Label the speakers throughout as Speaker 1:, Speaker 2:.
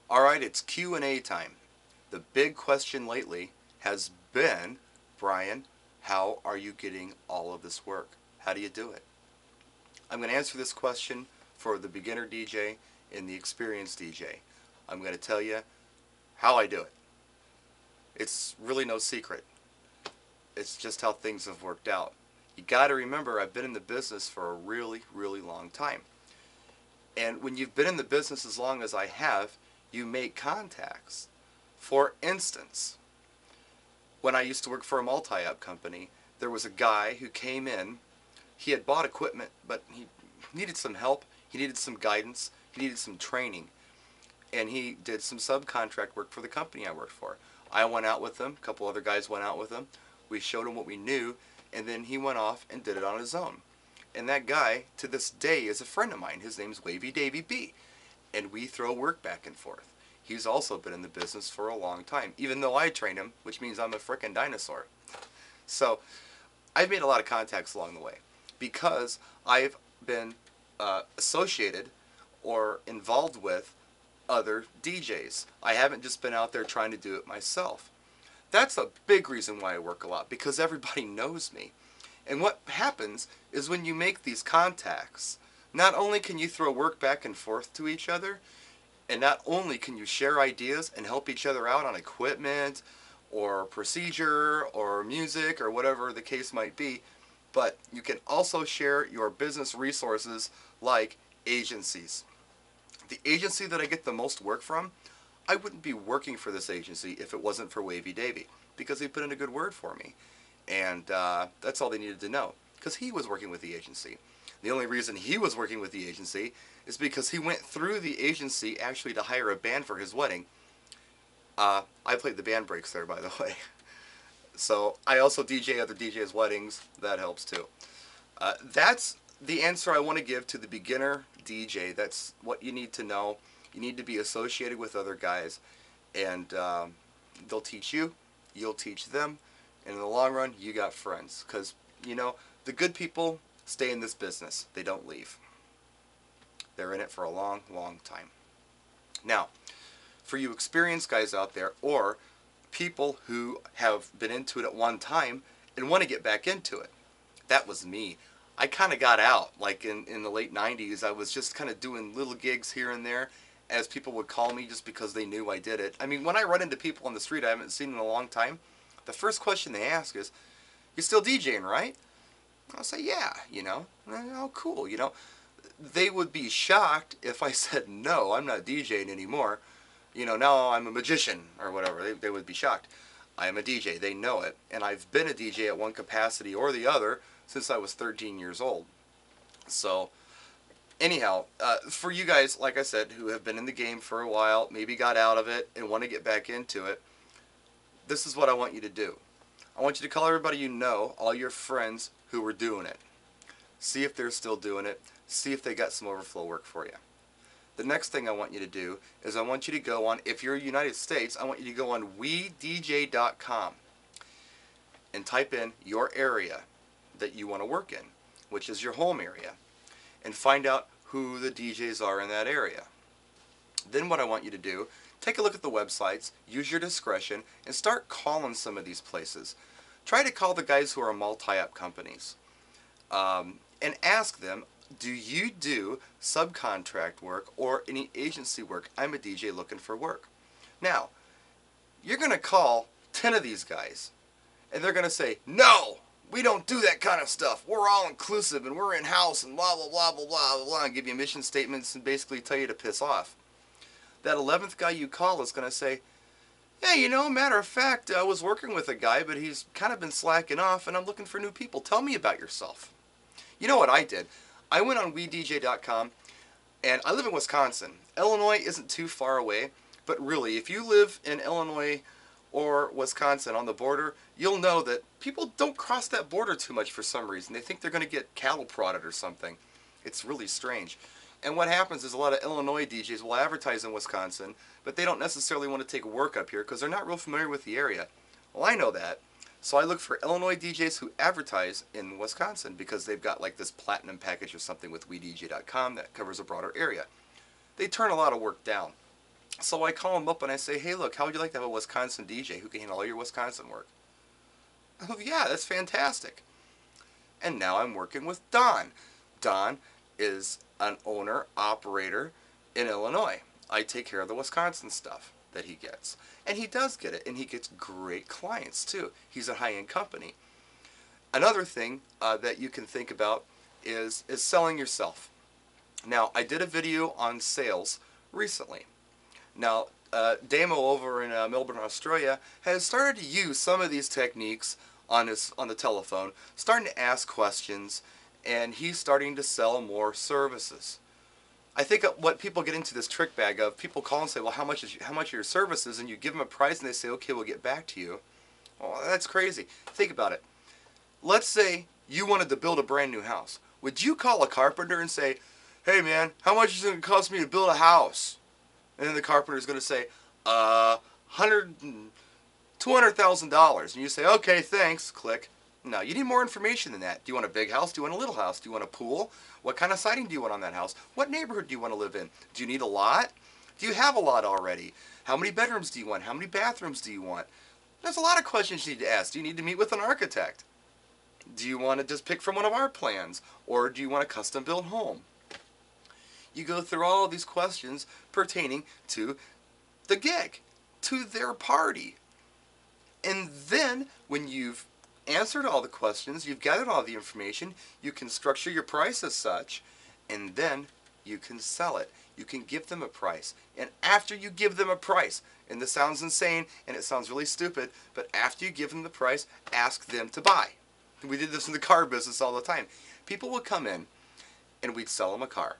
Speaker 1: All right, it's Q&A time. The big question lately has been, Brian, how are you getting all of this work? How do you do it? I'm going to answer this question for the beginner DJ and the experienced DJ. I'm going to tell you how I do it. It's really no secret. It's just how things have worked out. You got to remember, I've been in the business for a really, really long time. And when you've been in the business as long as I have, you make contacts. For instance, when I used to work for a multi-app company, there was a guy who came in. He had bought equipment, but he needed some help. He needed some guidance. He needed some training. And he did some subcontract work for the company I worked for. I went out with him. A couple other guys went out with him. We showed him what we knew, and then he went off and did it on his own. And that guy, to this day, is a friend of mine. His name's Wavy Davy B. And we throw work back and forth. He's also been in the business for a long time, even though I trained him, which means I'm a frickin' dinosaur. So I've made a lot of contacts along the way because I've been associated or involved with other DJs. I haven't just been out there trying to do it myself. That's a big reason why I work a lot, because everybody knows me. And what happens is when you make these contacts, not only can you throw work back and forth to each other, and not only can you share ideas and help each other out on equipment or procedure or music or whatever the case might be, but you can also share your business resources like agencies. The agency that I get the most work from, I wouldn't be working for this agency if it wasn't for Wavy Davy, because he put in a good word for me. And that's all they needed to know, because he was working with the agency. The only reason he was working with the agency is because he went through the agency actually to hire a band for his wedding. I played the band breaks there, by the way. So I also DJ other DJs' weddings. That helps too. That's the answer I want to give to the beginner DJ. That's what you need to know. You need to be associated with other guys, and they'll teach you. You'll teach them, and in the long run, you got friends. Because the good people stay in this business. They don't leave. They're in it for a long, long time. Now, for you experienced guys out there, or people who have been into it at one time and want to get back into it, that was me. I kind of got out, like in the late 90s. I was just kind of doing little gigs here and there as people would call me just because they knew I did it. I mean, when I run into people on the street I haven't seen in a long time, the first question they ask is, "You still DJing, right?" I'll say, "Yeah, Oh, cool, They would be shocked if I said, "No, I'm not DJing anymore. Now I'm a magician," or whatever. They would be shocked. I am a DJ. They know it. And I've been a DJ at one capacity or the other since I was 13 years old. So, anyhow, for you guys, like I said, who have been in the game for a while, maybe got out of it and want to get back into it, this is what I want you to do. I want you to call everybody you know, all your friends who were doing it. See if they're still doing it. See if they got some overflow work for you. The next thing I want you to do is I want you to go on, if you're United States, I want you to go on wedj.com and type in your area that you want to work in, which is your home area, and find out who the DJs are in that area. Then what I want you to do, take a look at the websites, use your discretion, and start calling some of these places. Try to call the guys who are multi-app companies and ask them, do you do subcontract work or any agency work? I'm a DJ looking for work. Now, you're going to call 10 of these guys, and they're going to say, "No, we don't do that kind of stuff. We're all inclusive, and we're in-house, and blah, blah, blah, blah, blah, blah," and give you mission statements and basically tell you to piss off. That 11th guy you call is going to say, "Hey, matter of fact, I was working with a guy, but he's kind of been slacking off, and I'm looking for new people. Tell me about yourself." You know what I did? I went on wedj.com, and I live in Wisconsin. Illinois isn't too far away, but really, if you live in Illinois or Wisconsin on the border, you'll know that people don't cross that border too much for some reason. They think they're going to get cattle prodded or something. It's really strange. And what happens is a lot of Illinois DJs will advertise in Wisconsin, but they don't necessarily want to take work up here because they're not real familiar with the area. Well, I know that. So I look for Illinois DJs who advertise in Wisconsin because they've got like this platinum package or something with wedj.com that covers a broader area. They turn a lot of work down. So I call him up and I say, hey, look, how would you like to have a Wisconsin DJ who can handle all your Wisconsin work? Oh, yeah, that's fantastic. And now I'm working with Don. Don is an owner, operator in Illinois. I take care of the Wisconsin stuff that he gets. And he does get it, and he gets great clients too. He's a high-end company. Another thing that you can think about is selling yourself. Now, I did a video on sales recently. Now, Damo over in Melbourne, Australia, has started to use some of these techniques on the telephone, starting to ask questions, and he's starting to sell more services. I think what people get into this trick bag of, people call and say, well, how much are your services? And you give them a price and they say, okay, we'll get back to you. Well, that's crazy. Think about it. Let's say you wanted to build a brand new house. Would you call a carpenter and say, hey man, how much is it going to cost me to build a house? And then the carpenter's going to say, $200,000. And you say, okay, thanks, click. No, you need more information than that. Do you want a big house? Do you want a little house? Do you want a pool? What kind of siding do you want on that house? What neighborhood do you want to live in? Do you need a lot? Do you have a lot already? How many bedrooms do you want? How many bathrooms do you want? There's a lot of questions you need to ask. Do you need to meet with an architect? Do you want to just pick from one of our plans? Or do you want a custom built home? You go through all of these questions pertaining to the gig, to their party. And then when you've answered all the questions, you've gathered all the information, you can structure your price as such, and then you can sell it. You can give them a price. And after you give them a price, and this sounds insane and it sounds really stupid, but after you give them the price, ask them to buy. We did this in the car business all the time. People would come in and we'd sell them a car.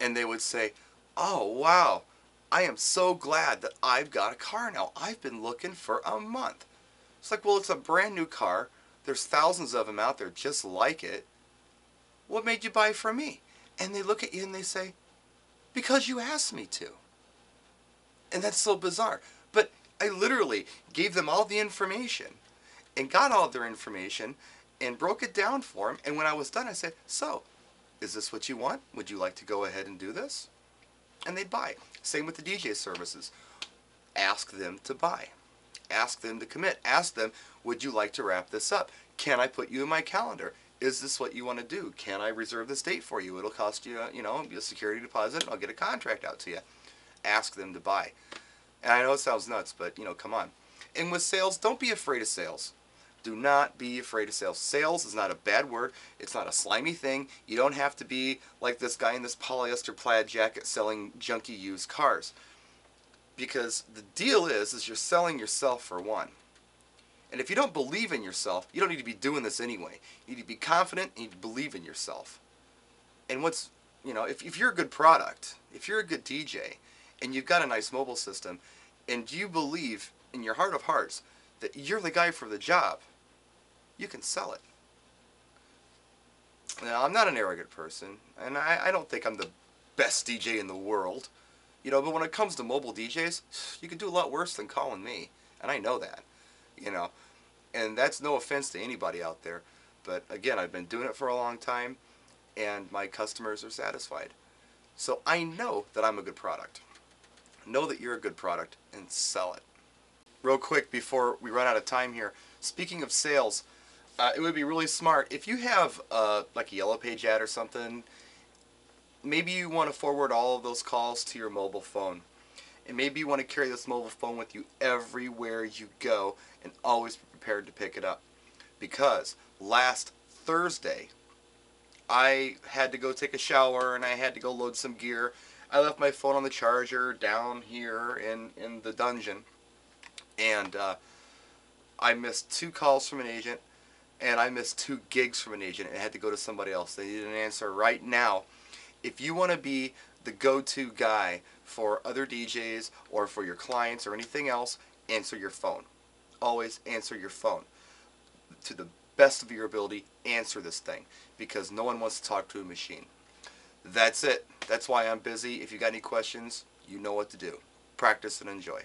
Speaker 1: And they would say, oh wow, I am so glad that I've got a car now. I've been looking for a month. It's like, well, it's a brand new car. There's thousands of them out there just like it. What made you buy from me? And they look at you and they say, because you asked me to. And that's so bizarre. But I literally gave them all the information and got all their information and broke it down for them. And when I was done, I said, so, is this what you want? Would you like to go ahead and do this? And they'd buy. Same with the DJ services. Ask them to buy. Ask them to commit. Ask them, would you like to wrap this up? Can I put you in my calendar? Is this what you want to do? Can I reserve this date for you? It'll cost you, a security deposit, and I'll get a contract out to you. Ask them to buy. And I know it sounds nuts, but, come on. And with sales, don't be afraid of sales. Do not be afraid of sales. Sales is not a bad word. It's not a slimy thing. You don't have to be like this guy in this polyester plaid jacket selling junky used cars. Because the deal is you're selling yourself for one. And if you don't believe in yourself, you don't need to be doing this anyway. You need to be confident and you need to believe in yourself. And if you're a good product, if you're a good DJ, and you've got a nice mobile system, and you believe in your heart of hearts that you're the guy for the job, you can sell it. Now, I'm not an arrogant person, and I don't think I'm the best DJ in the world. But when it comes to mobile DJs, you can do a lot worse than calling me. And I know that. And that's no offense to anybody out there. But again, I've been doing it for a long time, and my customers are satisfied. So I know that I'm a good product. Know that you're a good product and sell it. Real quick before we run out of time here, speaking of sales, it would be really smart if you have like a Yellow Page ad or something. Maybe you want to forward all of those calls to your mobile phone. And maybe you want to carry this mobile phone with you everywhere you go and always be prepared to pick it up. Because last Thursday, I had to go take a shower and I had to go load some gear. I left my phone on the charger down here in the dungeon. And I missed 2 calls from an agent, and I missed 2 gigs from an agent, and I had to go to somebody else. They needed an answer right now. If you want to be the go-to guy for other DJs or for your clients or anything else, answer your phone. Always answer your phone. To the best of your ability, answer this thing, because no one wants to talk to a machine. That's it. That's why I'm busy. If you got any questions, you know what to do. Practice and enjoy.